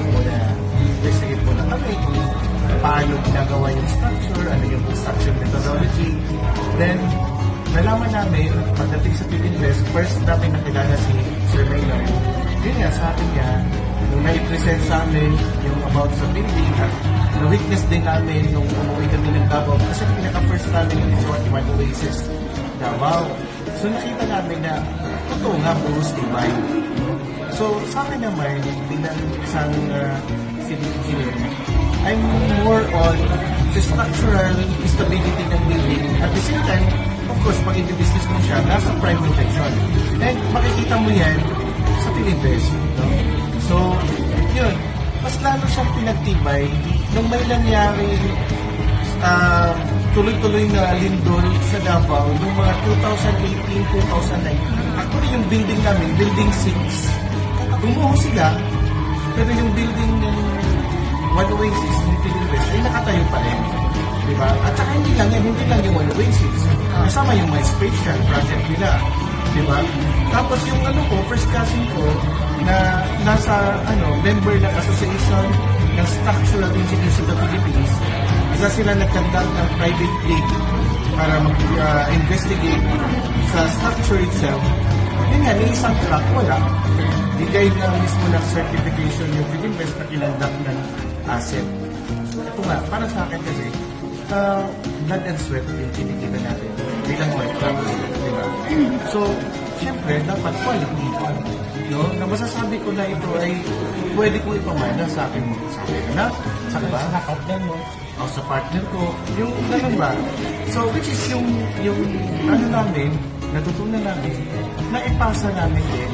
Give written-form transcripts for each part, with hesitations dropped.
muna, investigate muna kami kung paano ginagawa yung structure, ano yung construction methodology. Then, nalaman namin, pagdating sa Philippines, first namin nakilala si Sir Maynard. Yun nga, sabi niya, nung na-present sa amin yung about sa building at na-witness din namin nung umuwi kami ng Davao kasi pinaka-first namin yung resort, yung Oasis Davao. So nakita namin na totoo nga, buros tibay. So sa akin naman, bilang isang civil engineer, I'm more on the structural stability ng building. At the same time, of course, pag business mo siya, nasa prime location. And makikita mo yan sa Philippines. No? So, yun, mas lalo siyang pinagtibay nung may nangyari tuloy-tuloy na lindol sa Davao noong mga 2018-2019. Actually, yung building namin, building 6, gumuho sila, pero yung building ng One Oasis ng Philippines ay nakatayo pa rin. Diba? At saka hindi lang yung One Oasis. Kasama yung My Spatial project nila. Diba? Tapos yung first cousin ko na nasa member ng Association ng Structural Engineers of the Philippines, isa sila nagkandak ng private league para mag-investigate sa structure itself. Yun nga, may isang track, wala. Bigay na mismo ng certification yung Philippines na kinandak ng asset. So ito nga, para sa akin kasi, blood and sweat yung kinikita natin bilang white family, di ba? So, syempre, dapat quality. No? Na masasabi ko na ito ay pwede ko ipamana sa akin na sa partner mo o sa partner ko, yung ganun ba? So, which is yung namin, natutunan namin, na ipasa namin din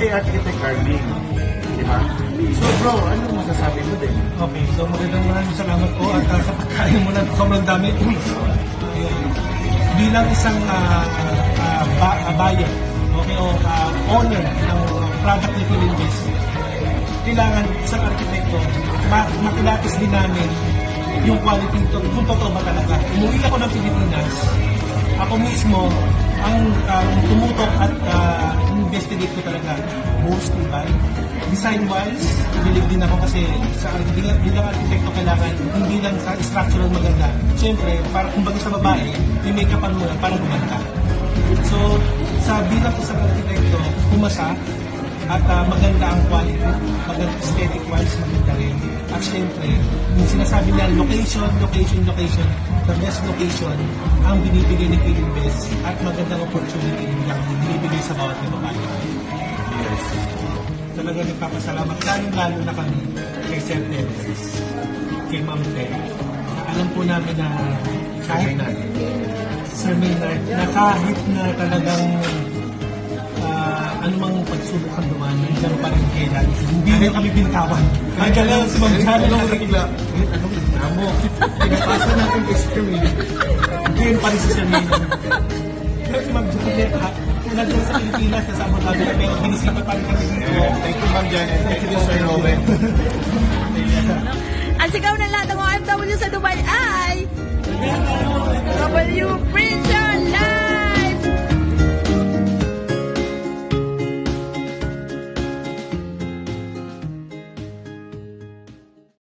kay Architect Carving. Di ba? So bro, ano masasabi mo din? Okay, so maraming salamat po at sa pagkain mo na sobrang dami. Bilang isang buyer, okay, o owner ng product ni Philippines, kailangan isang arkitekto, makilatis din namin yung quality ito, kung totoo ba talaga. Umuwi ako ng Pilipinas, ako mismo ang tumutok at investigate ko talaga mostly by design-wise, bilig din ako kasi sa bilang arkitekto kailangan hindi lang sa structural maganda. Siyempre, para kumbaga sa babae, may make-upan mo lang para gumanda. So, sa bilang isang arkitekto, pumasa at maganda ang quality, maganda aesthetic-wise, maganda rin. At siyempre, yung sinasabi niya, location, the best location ang binibigay ni Philippines at magandang opportunity ang binibigay sa bawat babae. Yes. Talaga nagpapasalamat lalo na kami kay Sir Tenesis, kay Ma'am Ted. Alam po namin na kahit Sir Maynard, na kahit na talagang anumang pagsubok ang dumaan, nandiyan pa rin kailan. Hindi na kami bintawan. Nandiyan lang si Ma'am Janet na bigla. Anong mo? Pinapasa natin kay Sir Maynard. Ngayon pa rin si Sir Maynard. Pero si Ma'am Janet, nandiyan sa Pilipinas, kasama kami, pero binisita pa rin kami dito. Thank you, Ma'am Janet. Thank you, Sir Robin. Ang sigaw ng lahat ng OFW sa Dubai ay W Printer Live!